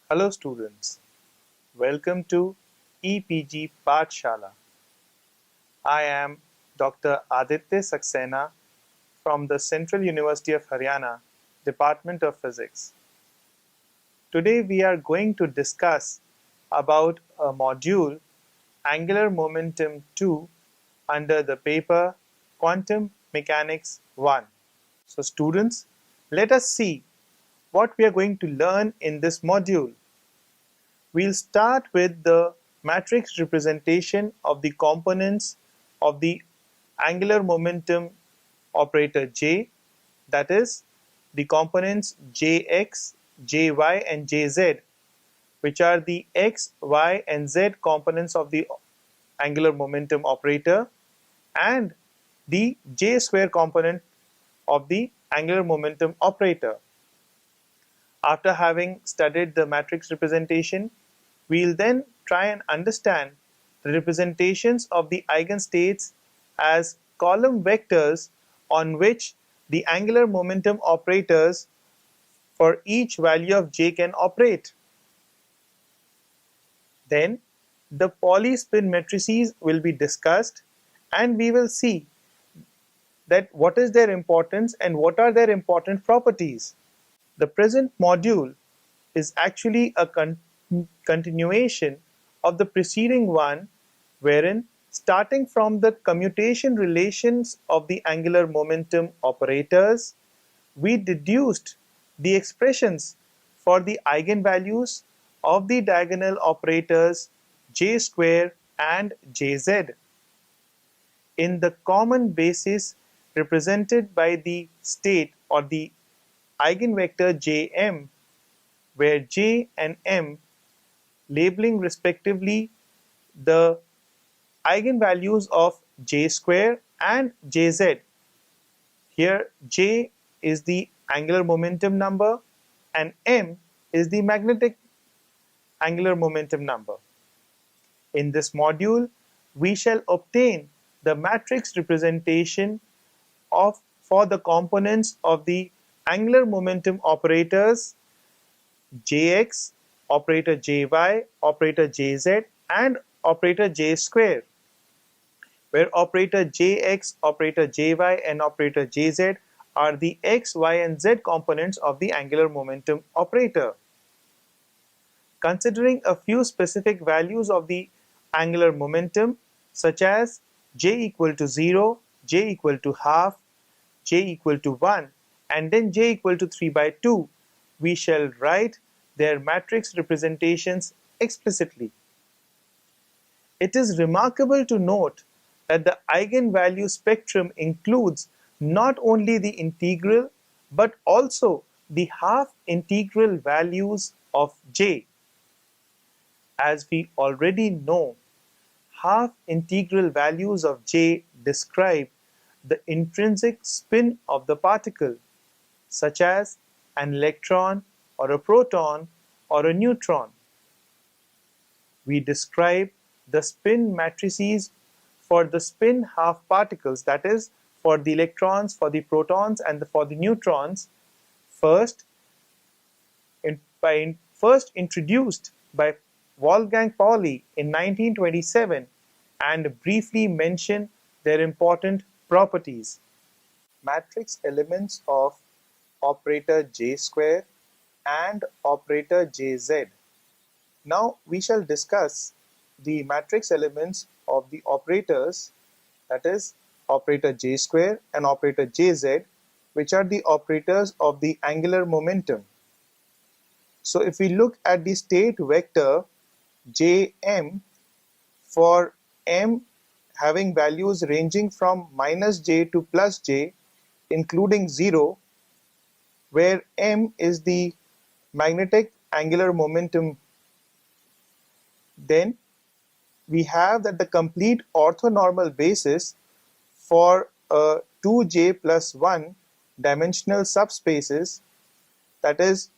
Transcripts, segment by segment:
Hello students, welcome to EPG Pathshala. I am Dr. Aditya Saxena from the Central University of Haryana, Department of Physics. Today we are going to discuss about a module Angular Momentum 2 under the paper Quantum Mechanics 1. So students, let us see what we are going to learn in this module. We'll start with the matrix representation of the components of the angular momentum operator J, that is, the components Jx, Jy and Jz, which are the x, y and z components of the angular momentum operator, and the j square component of the angular momentum operator. After having studied the matrix representation, we'll then try and understand the representations of the eigenstates as column vectors on which the angular momentum operators for each value of j can operate. Then the Polyspin matrices will be discussed, and we will see that what is their importance and what are their important properties. The present module is actually a continuation of the preceding one, wherein starting from the commutation relations of the angular momentum operators, we deduced the expressions for the eigenvalues of the diagonal operators j square and jz. In the common basis represented by the state or the eigenvector Jm, where J and M labeling respectively the eigenvalues of J square and Jz. Here J is the angular momentum number and M is the magnetic angular momentum number. In this module, we shall obtain the matrix representation for the components of the angular momentum operators Jx, operator Jy, operator Jz and operator J square, where operator Jx, operator Jy and operator Jz are the x, y and z components of the angular momentum operator. Considering a few specific values of the angular momentum, such as j equal to 0, j equal to half, j equal to 1 and then j equal to 3 by 2, we shall write their matrix representations explicitly. It is remarkable to note that the eigenvalue spectrum includes not only the integral but also the half integral values of j. As we already know, half integral values of j describe the intrinsic spin of the particle, such as an electron or a proton or a neutron. We describe the spin matrices for the spin half particles, that is, for the electrons, for the protons and for the neutrons, first introduced by Wolfgang Pauli in 1927, and briefly mention their important properties. Matrix elements of operator J square and operator Jz. Now we shall discuss the matrix elements of the operators, that is operator J square and operator Jz, which are the operators of the angular momentum. So if we look at the state vector Jm, for m having values ranging from minus j to plus j, including 0, where m is the magnetic angular momentum, then we have that the complete orthonormal basis for a 2j plus 1 dimensional subspaces, that is,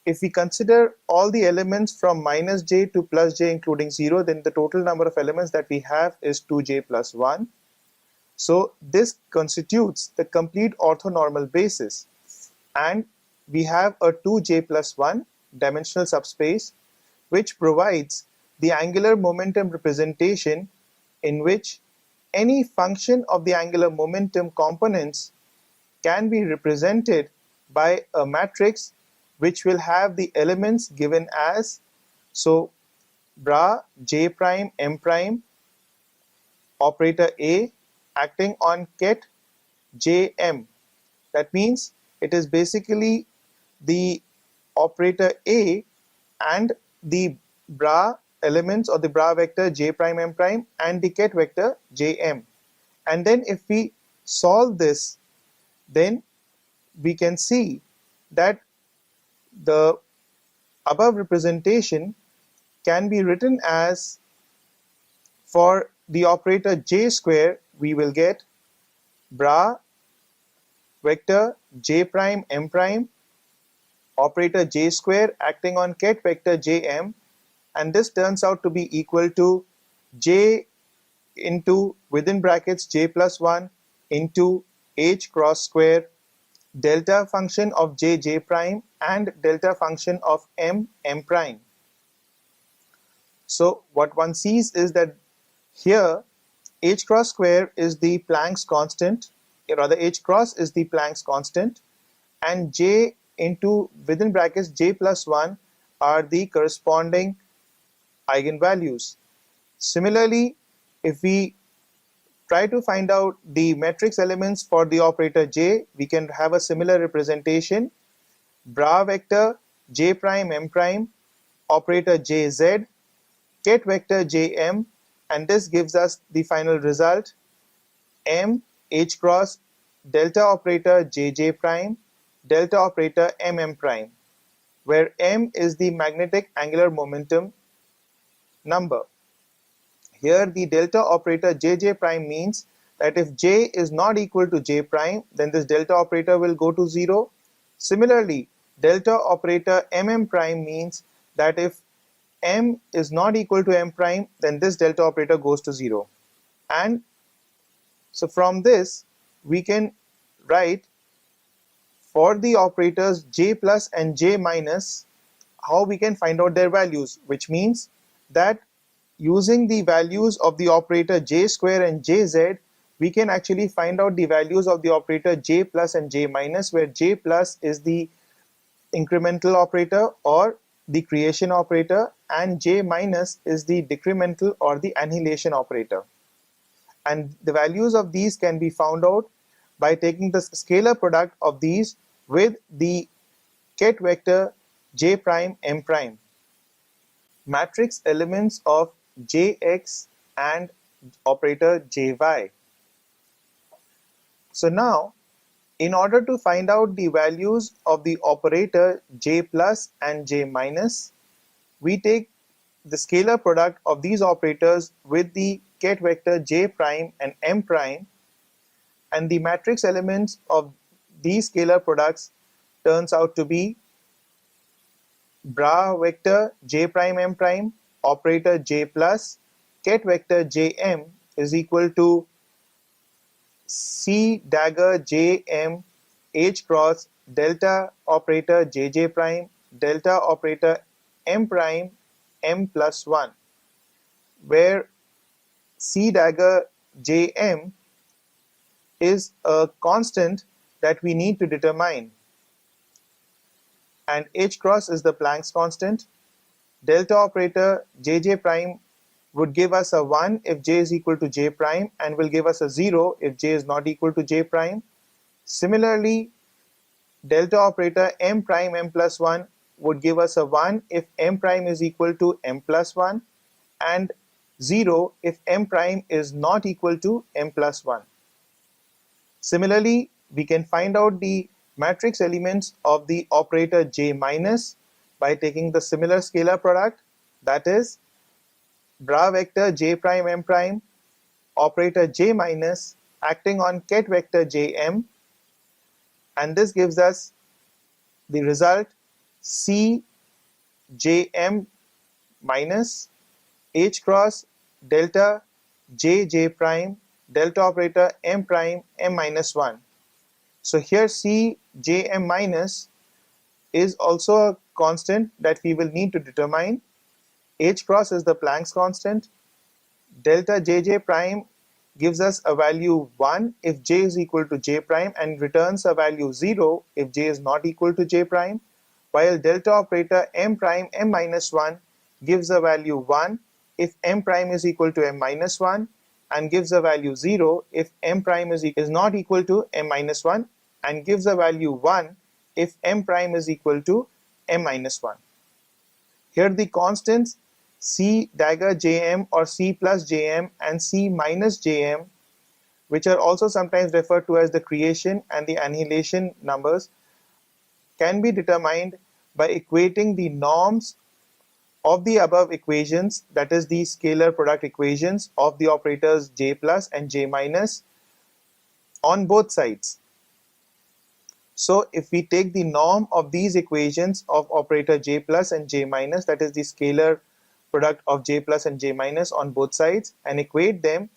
if we consider all the elements from minus j to plus j including 0, then the total number of elements that we have is 2j plus 1. So this constitutes the complete orthonormal basis, and we have a 2j plus 1 dimensional subspace, which provides the angular momentum representation in which any function of the angular momentum components can be represented by a matrix which will have the elements given as, so bra J prime M prime operator A acting on ket Jm. That means it is basically the operator A and the bra elements or the bra vector J prime M prime and the ket vector Jm. And then if we solve this, then we can see that the above representation can be written as, for the operator J square, we will get bra vector J prime M prime operator J square acting on ket vector Jm, and this turns out to be equal to J into within brackets J plus 1 into H cross square delta function of J prime and delta function of M prime. So what one sees is that here H cross square is the Planck's constant, or rather H cross is the Planck's constant, and J into within brackets J plus 1 are the corresponding eigenvalues. Similarly, if we try to find out the matrix elements for the operator J, we can have a similar representation. Bra vector J prime M prime operator Jz ket vector Jm, and this gives us the final result M H cross delta operator Jj prime delta operator M prime, where M is the magnetic angular momentum number. Here the delta operator Jj prime means that if J is not equal to J prime, then this delta operator will go to 0. Similarly, delta operator M prime means that if M is not equal to M prime, then this delta operator goes to 0. And so from this, we can write for the operators J plus and J minus how we can find out their values, which means that using the values of the operator J square and Jz, we can actually find out the values of the operator J plus and J minus, where J plus is the incremental operator or the creation operator, and J minus is the decremental or the annihilation operator. And the values of these can be found out by taking the scalar product of these with the ket vector J prime M prime. Matrix elements of Jx and operator Jy. So now, in order to find out the values of the operator J plus and J minus, we take the scalar product of these operators with the ket vector J prime and M prime, and the matrix elements of these scalar products turns out to be bra vector J prime M prime operator J plus ket vector Jm is equal to C dagger Jm H cross delta operator Jj prime delta operator M prime M plus 1, where C dagger Jm is a constant that we need to determine, and H cross is the Planck's constant. Delta operator Jj prime would give us a 1 if J is equal to J prime, and will give us a 0 if J is not equal to J prime. Similarly, delta operator M prime M plus 1 would give us a 1 if M prime is equal to M plus 1, and 0 if M prime is not equal to M plus 1. Similarly, we can find out the matrix elements of the operator J minus by taking the similar scalar product, that is bra vector J prime M prime operator J minus acting on ket vector Jm, and this gives us the result C Jm minus H cross delta J prime delta operator M prime M minus 1. So here C Jm minus is also a constant that we will need to determine. H cross is the Planck's constant. Delta Jj prime gives us a value 1 if j is equal to j prime and returns a value 0 if j is not equal to j prime, while delta operator m prime m minus 1 gives a value 1 if m prime is equal to m minus 1 and gives a value 0 if m prime is not equal to m minus 1 and gives a value 1 if m prime is equal to m minus 1. Here the constants C dagger Jm or C plus Jm and C minus Jm, which are also sometimes referred to as the creation and the annihilation numbers, can be determined by equating the norms of the above equations, that is the scalar product equations of the operators J plus and J minus on both sides. So if we take the norm of these equations of operator J plus and J minus, that is the scalar product of J plus and J minus on both sides, and equate them,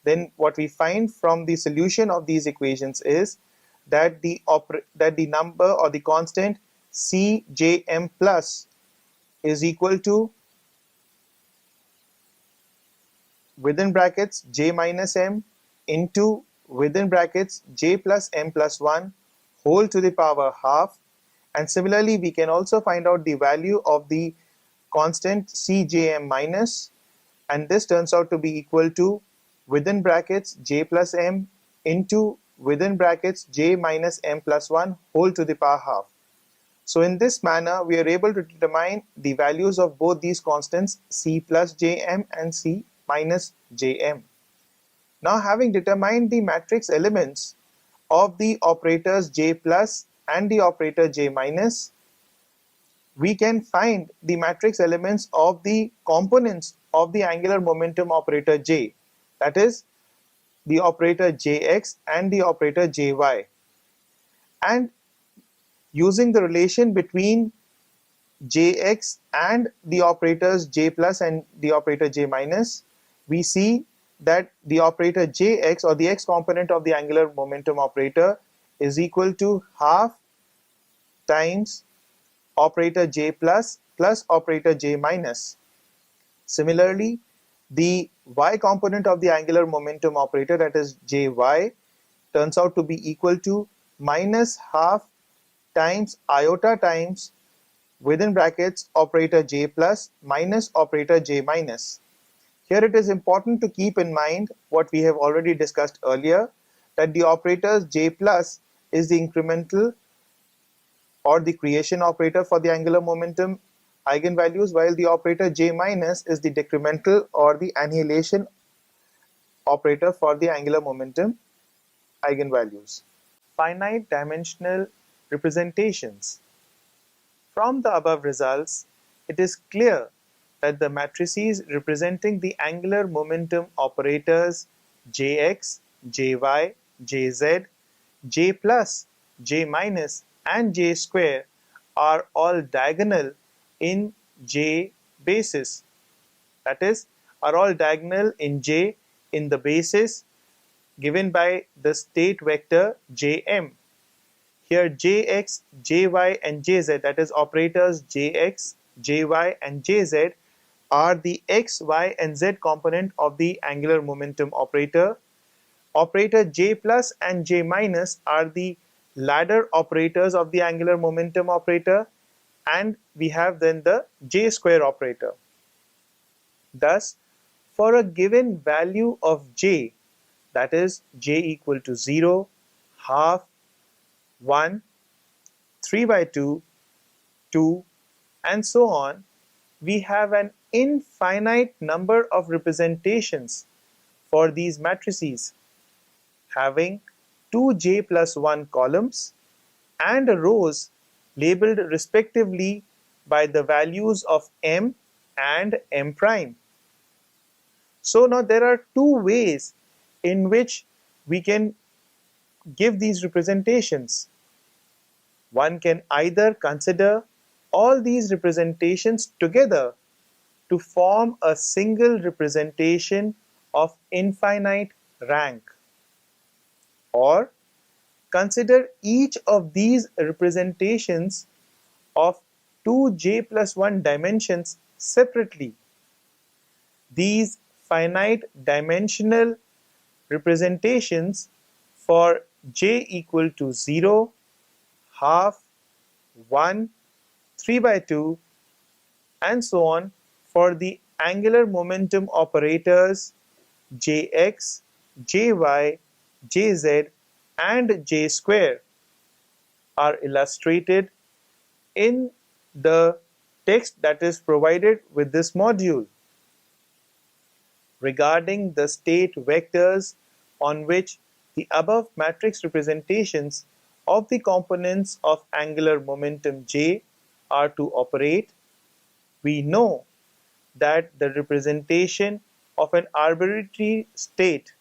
then what we find from the solution of these equations is that the number or the constant Cjm plus is equal to, within brackets, J minus m into, within brackets, J plus m plus 1 whole to the power half. And similarly, we can also find out the value of the constant Cjm minus, and this turns out to be equal to, within brackets, J plus m into, within brackets, J minus m plus 1 whole to the power half. So in this manner, we are able to determine the values of both these constants C plus Jm and C minus Jm. Now, having determined the matrix elements of the operators J plus and the operator J minus, we can find the matrix elements of the components of the angular momentum operator J, that is the operator Jx and the operator Jy. And using the relation between Jx and the operators J plus and the operator J minus, we see that the operator Jx, or the x component of the angular momentum operator, is equal to half times operator J plus operator J minus. Similarly, the y component of the angular momentum operator, that is Jy, turns out to be equal to minus half times iota times, within brackets, operator J plus minus operator J minus. Here it is important to keep in mind what we have already discussed earlier, that the operators J plus is the incremental or the creation operator for the angular momentum eigenvalues, while the operator J minus is the decremental or the annihilation operator for the angular momentum eigenvalues. Finite dimensional representations. From the above results, it is clear that the matrices representing the angular momentum operators Jx, Jy, Jz, J plus, J minus and J square are all diagonal in J basis, that is, are all diagonal in J in the basis given by the state vector Jm. Here Jx, Jy and Jz, that is operators Jx, Jy and Jz, are the x, y and z component of the angular momentum operator. Operator J plus and J minus are the ladder operators of the angular momentum operator, and we have then the J square operator. Thus, for a given value of J, that is J equal to 0, half, 1, 3 by 2, 2, and so on, we have an infinite number of representations for these matrices, having 2j plus 1 columns and rows labeled respectively by the values of m and m prime. So now there are two ways in which we can give these representations. One can either consider all these representations together to form a single representation of infinite rank, or consider each of these representations of two j plus 1 dimensions separately. These finite dimensional representations for j equal to 0, half, 1, 3 by 2, and so on for the angular momentum operators jx, jy, jz, and j square are illustrated in the text that is provided with this module. Regarding the state vectors on which the above matrix representations of the components of angular momentum J are to operate, we know that the representation of an arbitrary state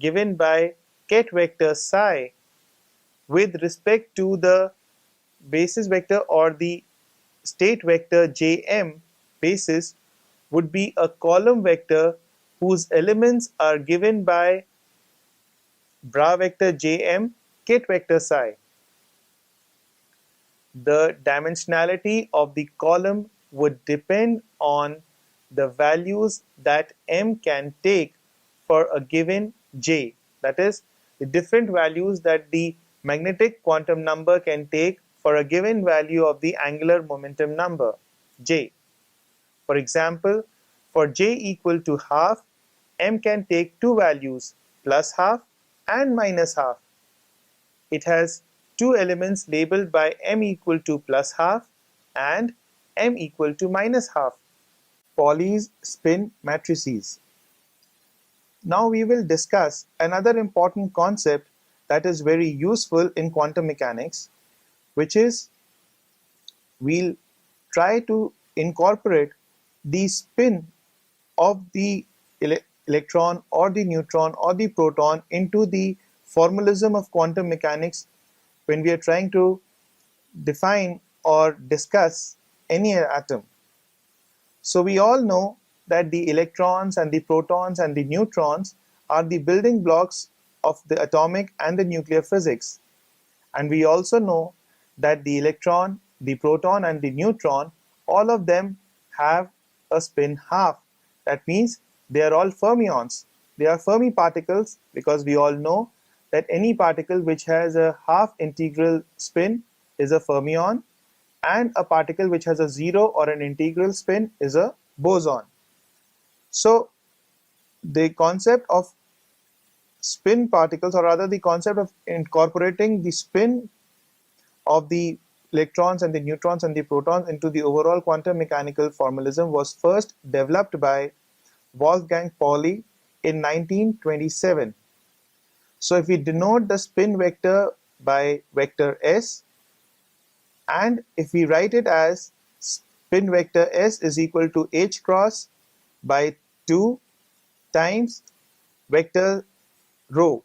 given by ket vector psi with respect to the basis vector or the state vector Jm basis would be a column vector whose elements are given by bra vector Jm ket vector psi. The dimensionality of the column would depend on the values that m can take for a given j, that is, the different values that the magnetic quantum number can take for a given value of the angular momentum number j. For example, for j equal to half, m can take two values, plus half and minus half. It has two elements labeled by m equal to plus half and m equal to minus half. Pauli's spin matrices. Now we will discuss another important concept that is very useful in quantum mechanics, which is we'll try to incorporate the spin of the electron or the neutron or the proton into the formalism of quantum mechanics when we are trying to define or discuss any atom. So we all know that the electrons and the protons and the neutrons are the building blocks of the atomic and the nuclear physics. And we also know that the electron, the proton, and the neutron, all of them have a spin half. That means they are all fermions. They are Fermi particles because we all know that any particle which has a half integral spin is a fermion, and a particle which has a zero or an integral spin is a boson. So the concept of spin particles, or rather the concept of incorporating the spin of the electrons and the neutrons and the protons into the overall quantum mechanical formalism, was first developed by Wolfgang Pauli in 1927. So if we denote the spin vector by vector s, and if we write it as spin vector s is equal to h cross by 2 times vector rho,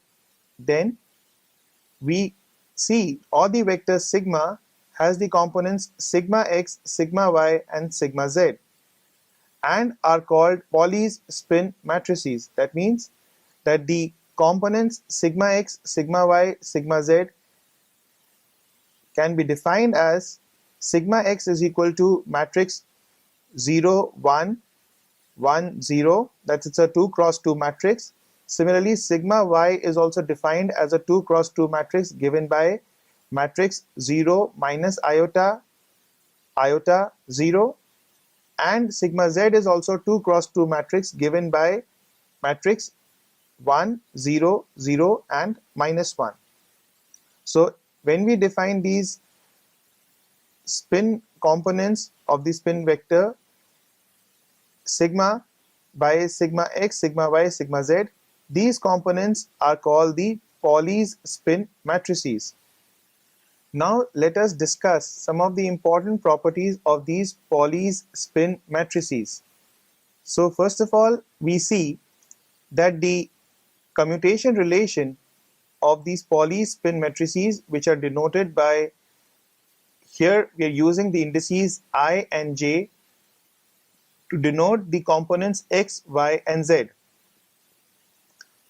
then we see all the vector sigma has the components sigma x, sigma y, and sigma z, and are called Pauli's spin matrices. That means that the components sigma x, sigma y, sigma z can be defined as sigma x is equal to matrix 0, 1, 1, 0, that's it's a 2 cross 2 matrix. Similarly, sigma y is also defined as a 2 cross 2 matrix given by matrix 0 minus iota, iota 0, and sigma z is also 2 cross 2 matrix given by matrix 1, 0, 0, and minus 1. So when we define these spin components of the spin vector sigma by sigma x, sigma y, sigma z, these components are called the Pauli's spin matrices. Now let us discuss some of the important properties of these Pauli's spin matrices. So first of all, we see that the commutation relation of these Pauli's spin matrices, which are denoted by, here we are using the indices I and j to denote the components x, y, and z.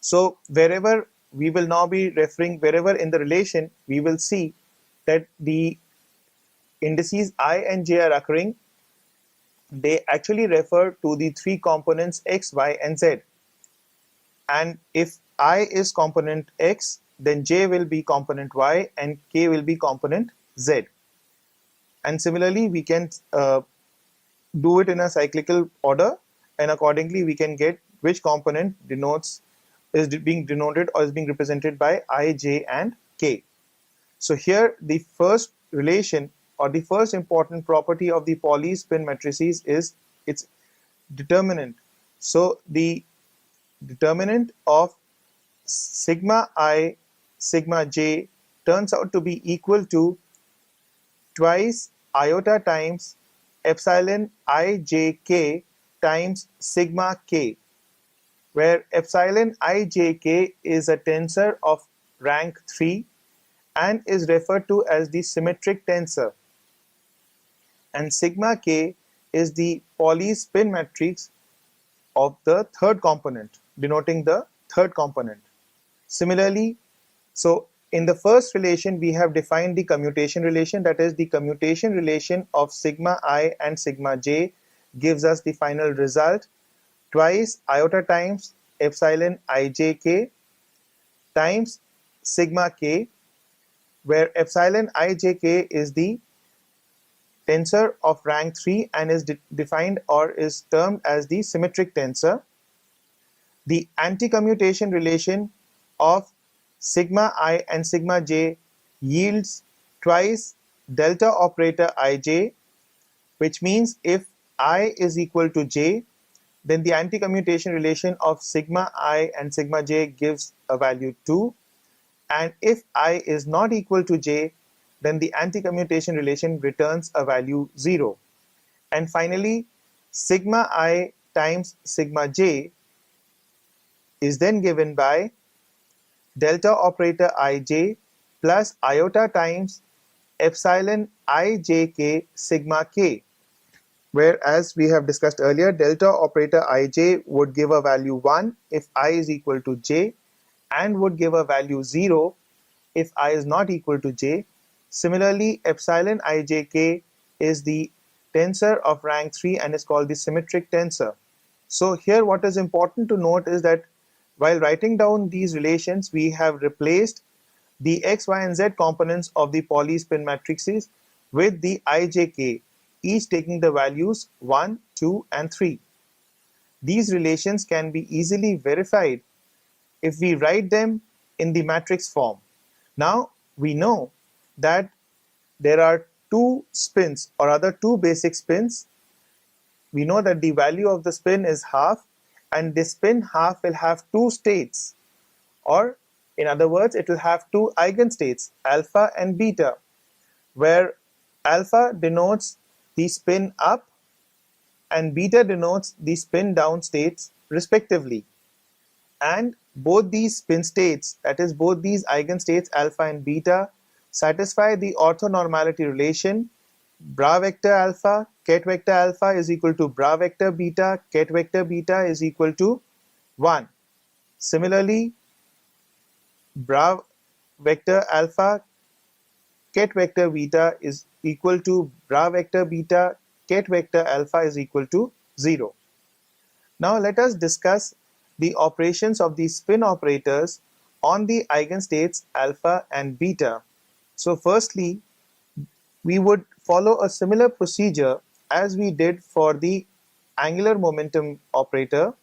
So wherever we will now be referring, wherever in the relation we will see that the indices I and j are occurring, they actually refer to the three components x, y, and z. And if I is component x, then j will be component y and k will be component z. And similarly, we can do it in a cyclical order, and accordingly we can get which component is being denoted or is being represented by I, j, and k. So here the first relation or the first important property of the Polyspin matrices is its determinant. So the determinant of sigma I, sigma j turns out to be equal to twice iota times epsilon ijk times sigma k, where epsilon ijk is a tensor of rank 3 and is referred to as the symmetric tensor, and sigma k is the Polyspin matrix of the third component, denoting the third component. Similarly, so in the first relation we have defined the commutation relation, that is the commutation relation of sigma I and sigma j gives us the final result twice iota times epsilon ijk times sigma k, where epsilon ijk is the tensor of rank 3 and is defined or is termed as the symmetric tensor. The anti-commutation relation of sigma I and sigma j yields twice delta operator ij, which means if I is equal to j, then the anti-commutation relation of sigma I and sigma j gives a value 2, and if I is not equal to j, then the anti-commutation relation returns a value 0. And finally, sigma I times sigma j is then given by delta operator ij plus iota times epsilon ijk sigma k, where, as we have discussed earlier, delta operator ij would give a value 1 if I is equal to j and would give a value 0 if I is not equal to j. Similarly, epsilon ijk is the tensor of rank 3 and is called the symmetric tensor. So here what is important to note is that while writing down these relations, we have replaced the x, y, and z components of the Polyspin matrices with the ijk, each taking the values 1, 2, and 3. These relations can be easily verified if we write them in the matrix form. Now we know that there are two spins, or rather two basic spins. We know that the value of the spin is half, and the spin half will have two states, or in other words it will have two eigenstates, alpha and beta, where alpha denotes the spin up and beta denotes the spin down states respectively. And both these spin states, that is both these eigenstates alpha and beta, satisfy the orthonormality relation bra vector alpha ket vector alpha is equal to bra vector beta ket vector beta is equal to 1. Similarly, bra vector alpha ket vector beta is equal to bra vector beta ket vector alpha is equal to 0. Now let us discuss the operations of the spin operators on the eigenstates alpha and beta. So firstly, we would follow a similar procedure as we did for the angular momentum operator,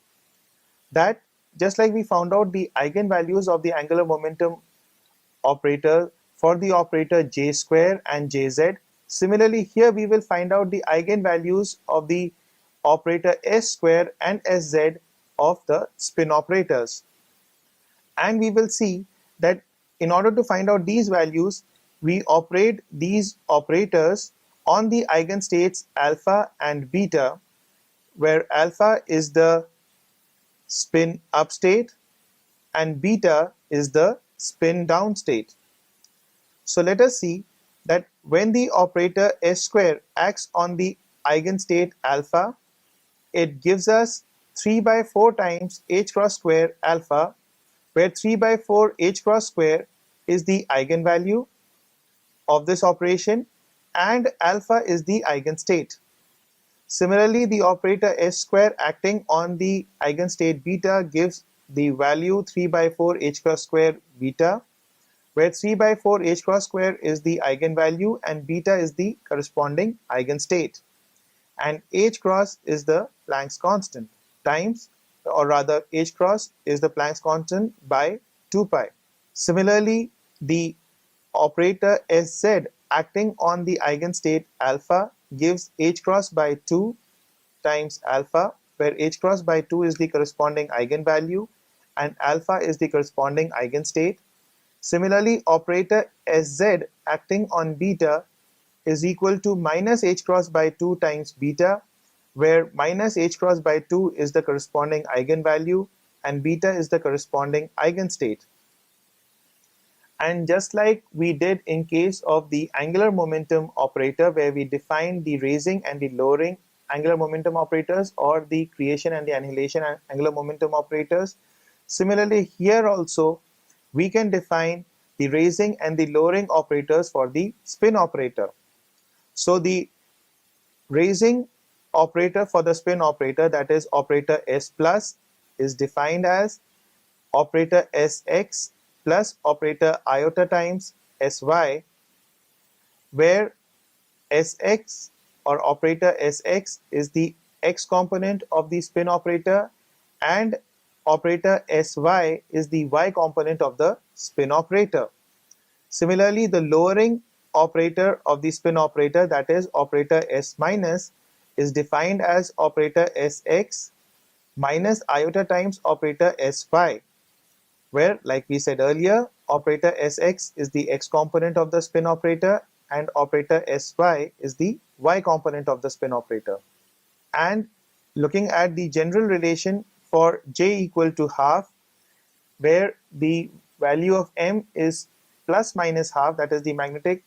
that just like we found out the eigenvalues of the angular momentum operator for the operator j square and jz, similarly here we will find out the eigenvalues of the operator s square and sz of the spin operators. And we will see that in order to find out these values, we operate these operators on the eigenstates alpha and beta, where alpha is the spin up state and beta is the spin down state. So let us see that when the operator s square acts on the eigenstate alpha, it gives us 3 by 4 times h cross square alpha, where 3 by 4 h cross square is the eigenvalue of this operation, and alpha is the eigenstate. Similarly, the operator s square acting on the eigenstate beta gives the value 3 by 4 h cross square beta, where 3 by 4 h cross square is the eigenvalue and beta is the corresponding eigenstate, and h cross is the Planck's constant times, or rather h cross is the Planck's constant by 2 pi. Similarly, the operator Sz acting on the eigenstate alpha gives h cross by 2 times alpha, where h cross by 2 is the corresponding eigenvalue and alpha is the corresponding eigenstate. Similarly, operator Sz acting on beta is equal to minus h cross by 2 times beta, where minus h cross by 2 is the corresponding eigenvalue and beta is the corresponding eigenstate. And just like we did in case of the angular momentum operator, where we defined the raising and the lowering angular momentum operators, or the creation and the annihilation angular momentum operators, similarly here also we can define the raising and the lowering operators for the spin operator. So the raising operator for the spin operator, that is operator S plus, is defined as operator Sx plus operator iota times Sy, where Sx or operator Sx is the x component of the spin operator and operator Sy is the y component of the spin operator. Similarly, the lowering operator of the spin operator, that is operator S minus, is defined as operator Sx minus iota times operator Sy, where, like we said earlier, operator Sx is the x component of the spin operator and operator Sy is the y component of the spin operator. And looking at the general relation for j equal to half, where the value of m is plus minus half, that is the magnetic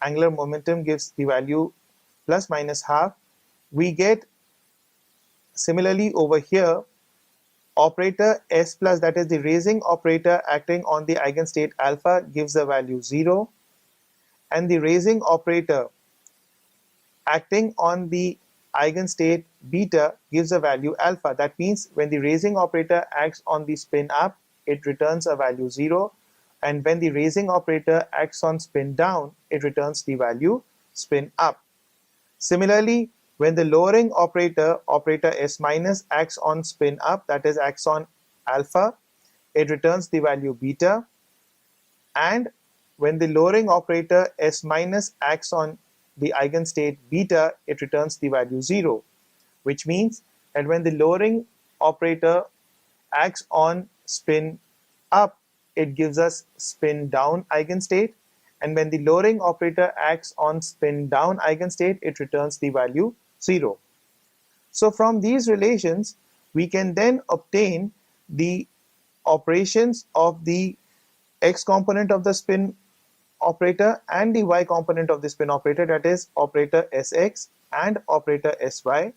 angular momentum gives the value plus minus half, we get similarly over here operator S plus, that is the raising operator acting on the eigenstate alpha, gives the value 0, and the raising operator acting on the eigenstate beta gives a value alpha. That means when the raising operator acts on the spin up, it returns a value 0, and when the raising operator acts on spin down, it returns the value spin up. Similarly, when the lowering operator, operator S minus, acts on spin up, that is acts on alpha, it returns the value beta, and when the lowering operator S minus acts on the eigenstate beta, it returns the value 0, which means that when the lowering operator acts on spin up, it gives us spin down eigenstate, and when the lowering operator acts on spin down eigenstate, it returns the value 0. So from these relations, we can then obtain the operations of the x component of the spin operator and the y component of the spin operator, that is operator Sx and operator Sy.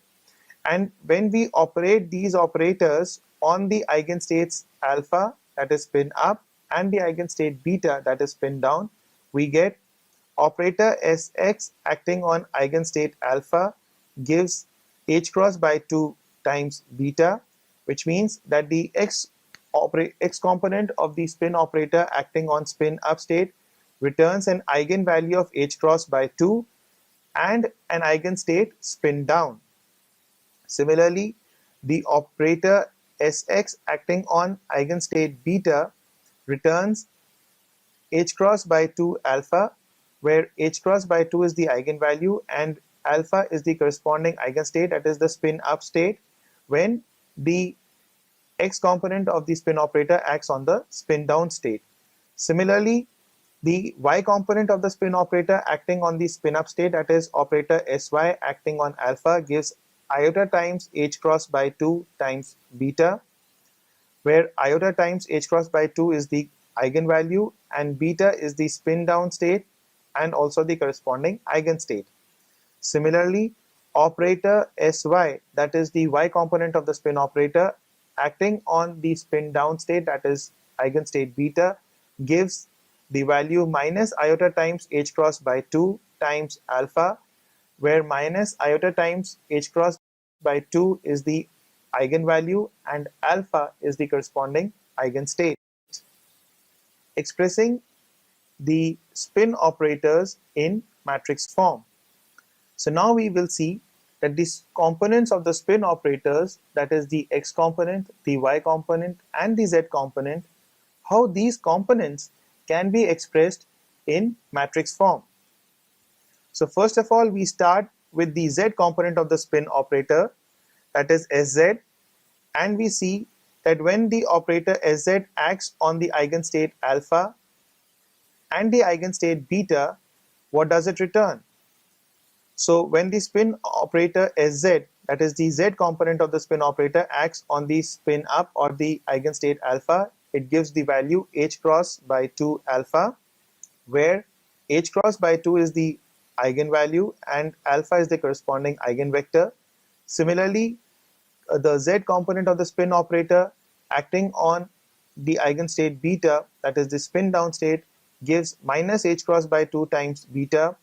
And when we operate these operators on the eigenstates alpha, that is spin up, and the eigenstate beta, that is spin down, we get operator Sx acting on eigenstate alpha gives h cross by 2 times beta, which means that the x component of the spin operator acting on spin up state returns an eigenvalue of h cross by 2 and an eigenstate spin down. Similarly, the operator Sx acting on eigenstate beta returns h cross by 2 alpha, where h cross by 2 is the eigenvalue and alpha is the corresponding eigenstate, that is the spin up state, when the x component of the spin operator acts on the spin down state. Similarly, the y component of the spin operator acting on the spin up state, that is operator Sy acting on alpha, gives iota times h cross by 2 times beta, where iota times h cross by 2 is the eigenvalue and beta is the spin down state and also the corresponding eigenstate. Similarly, operator Sy, that is the y component of the spin operator acting on the spin down state, that is eigenstate beta, gives the value minus iota times h cross by 2 times alpha, where minus iota times h cross by 2 is the eigenvalue and alpha is the corresponding eigenstate, expressing the spin operators in matrix form. So now we will see that these components of the spin operators, that is the x component, the y component and the z component, how these components can be expressed in matrix form. So first of all, we start with the z component of the spin operator, that is Sz, and we see that when the operator Sz acts on the eigenstate alpha and the eigenstate beta, what does it return? So when the spin operator Sz, that is the z component of the spin operator, acts on the spin up or the eigenstate alpha, it gives the value h cross by 2 alpha, where h cross by 2 is the eigenvalue and alpha is the corresponding eigenvector. Similarly, the z component of the spin operator acting on the eigenstate beta, that is the spin down state, gives minus h cross by 2 times beta,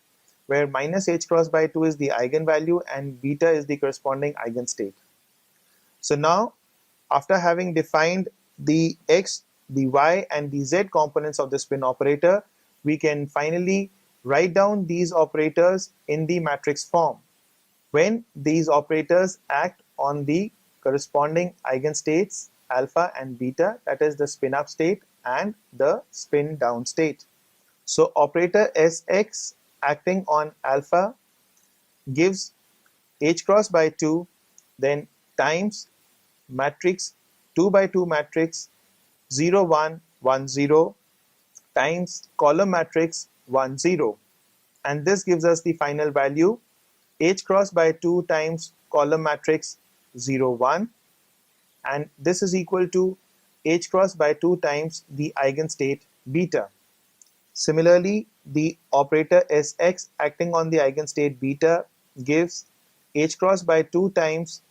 where minus h cross by 2 is the eigenvalue and beta is the corresponding eigenstate. So now, after having defined the x, the y and the z components of the spin operator, we can finally write down these operators in the matrix form. When these operators act on the corresponding eigenstates alpha and beta, that is the spin up state and the spin down state. So operator Sx acting on alpha gives h cross by 2, then times matrix 2 by 2 matrix 0 1 1 0 times column matrix 1 0, and this gives us the final value h cross by 2 times column matrix 0 1, and this is equal to h cross by 2 times the eigenstate beta. Similarly, the operator Sx acting on the eigenstate beta gives h cross by 2 times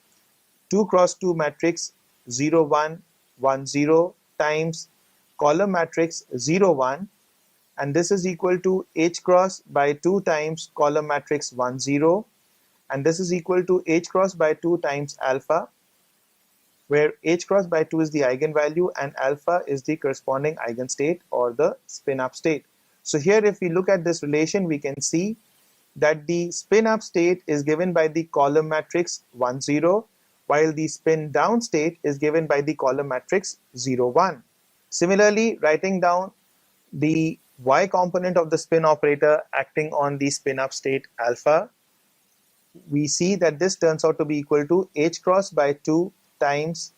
2 cross 2 matrix 0 1 1 0 times column matrix 0 1, and this is equal to h cross by 2 times column matrix 1 0, and this is equal to h cross by 2 times alpha, where h cross by 2 is the eigenvalue and alpha is the corresponding eigenstate or the spin up state. So here if we look at this relation, we can see that the spin up state is given by the column matrix 1 0, while the spin down state is given by the column matrix 0 1. Similarly, writing down the y component of the spin operator acting on the spin up state alpha, we see that this turns out to be equal to h cross by 2 times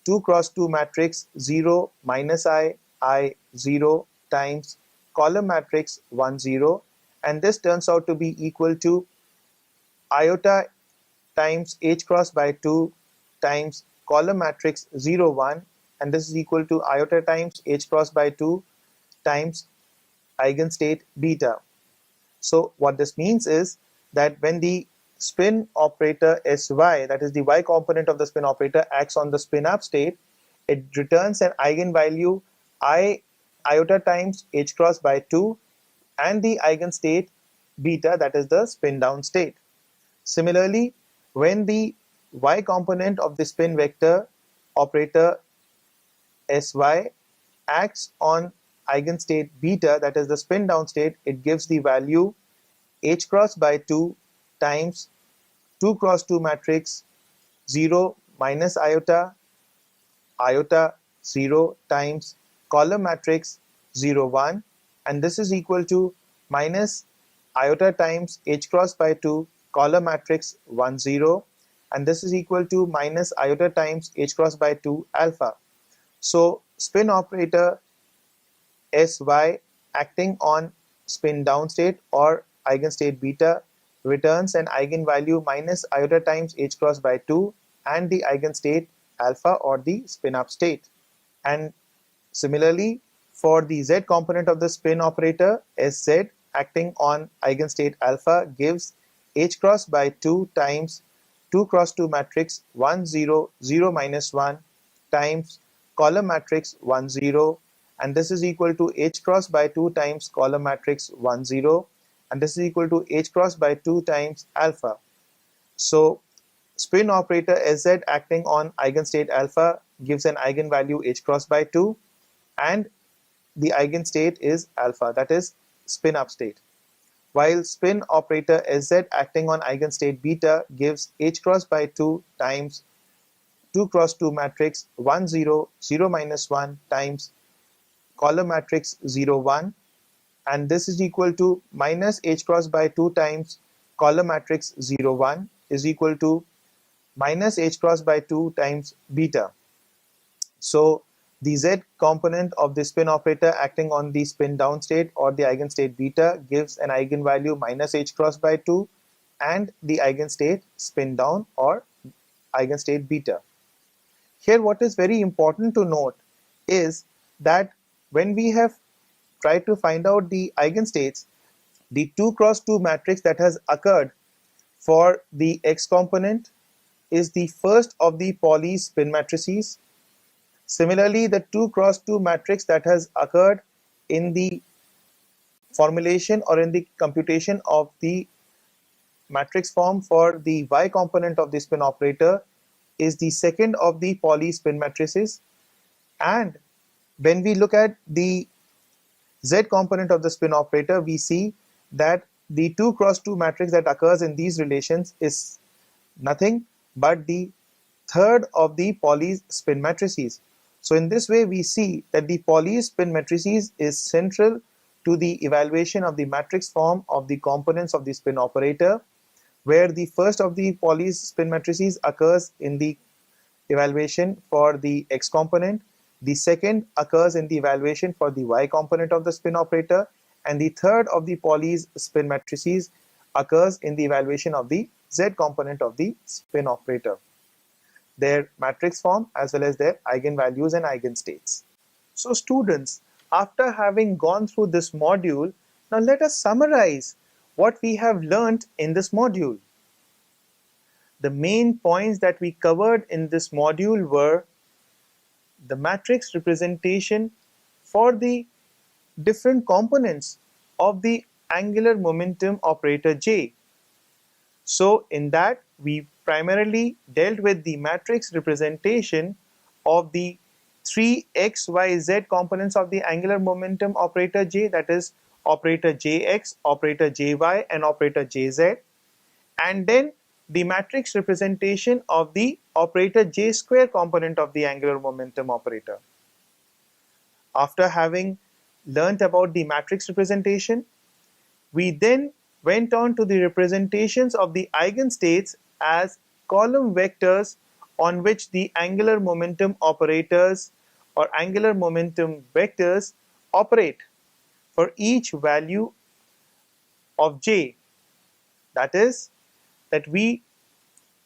2 cross 2 matrix 0 minus I 0 times column matrix 1 0, and this turns out to be equal to iota times h cross by 2 times column matrix 0 1, and this is equal to iota times h cross by 2 times eigenstate beta. So what this means is that when the spin operator Sy, that is the y component of the spin operator, acts on the spin up state, it returns an eigenvalue iota times h cross by 2 and the eigenstate beta, that is the spin down state. Similarly, when the y component of the spin vector operator Sy acts on eigenstate beta, that is the spin down state, it gives the value h cross by 2 times 2 cross 2 matrix 0 minus iota 0 times column matrix 0 1, and this is equal to minus iota times h cross by 2 column matrix 1 0, and this is equal to minus iota times h cross by 2 alpha. So spin operator Sy acting on spin down state or eigenstate beta returns an eigenvalue minus iota times h cross by 2 and the eigenstate alpha or the spin up state. And similarly, for the z component of the spin operator Sz acting on eigenstate alpha gives h cross by 2 times 2 cross 2 matrix 1 0 0 minus 1 times column matrix 1 0, and this is equal to h cross by 2 times column matrix 1 0, and this is equal to h cross by 2 times alpha. So spin operator Sz acting on eigenstate alpha gives an eigenvalue h cross by 2, and the eigenstate is alpha, that is spin up state. While spin operator Sz acting on eigenstate beta gives h cross by 2 times 2 cross 2 matrix 1 0 0 minus 1 times column matrix 0 1, and this is equal to minus h cross by 2 times column matrix 0 1 is equal to minus h cross by 2 times beta. So the z component of the spin operator acting on the spin down state or the eigenstate beta gives an eigenvalue minus h cross by 2 and the eigenstate spin down or eigenstate beta. Here what is very important to note is that when we have tried to find out the eigenstates, the 2 cross 2 matrix that has occurred for the x component is the first of the Pauli spin matrices. Similarly, the 2 cross 2 matrix that has occurred in the formulation or in the computation of the matrix form for the y component of the spin operator is the second of the Pauli spin matrices. And when we look at the z component of the spin operator, we see that the 2 cross 2 matrix that occurs in these relations is nothing but the third of the Pauli spin matrices. So in this way we see that the Pauli spin matrices is central to the evaluation of the matrix form of the components of the spin operator, where the first of the Pauli spin matrices occurs in the evaluation for the x component, the second occurs in the evaluation for the y component of the spin operator, and the third of the Pauli spin matrices occurs in the evaluation of the z component of the spin operator, their matrix form as well as their eigenvalues and eigenstates. So students, after having gone through this module, now let us summarize what we have learnt in this module. The main points that we covered in this module were the matrix representation for the different components of the angular momentum operator J. So in that we primarily dealt with the matrix representation of the three x, y, z components of the angular momentum operator J, that is operator Jx, operator Jy and operator Jz, and then the matrix representation of the operator J square component of the angular momentum operator. After having learnt about the matrix representation, we then went on to the representations of the eigenstates as column vectors on which the angular momentum operators or angular momentum vectors operate for each value of J. That is, that we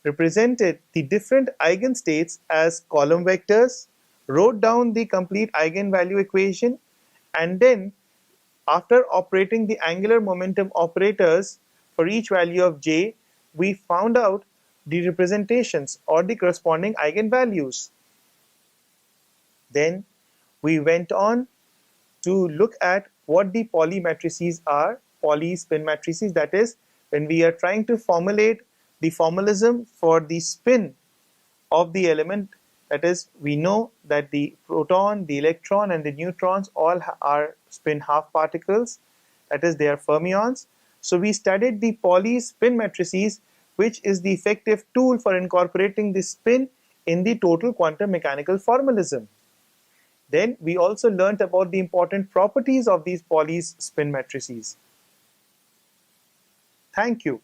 represented the different eigenstates as column vectors, wrote down the complete eigenvalue equation, and then after operating the angular momentum operators for each value of J, we found out the representations or the corresponding eigenvalues. Then we went on to look at what the Pauli matrices are, Pauli spin matrices, that is, when we are trying to formulate the formalism for the spin of the element, that is, we know that the proton, the electron and the neutrons all are spin half particles, that is, they are fermions. So we studied the Pauli spin matrices, which is the effective tool for incorporating the spin in the total quantum mechanical formalism. Then we also learnt about the important properties of these Pauli spin matrices. Thank you.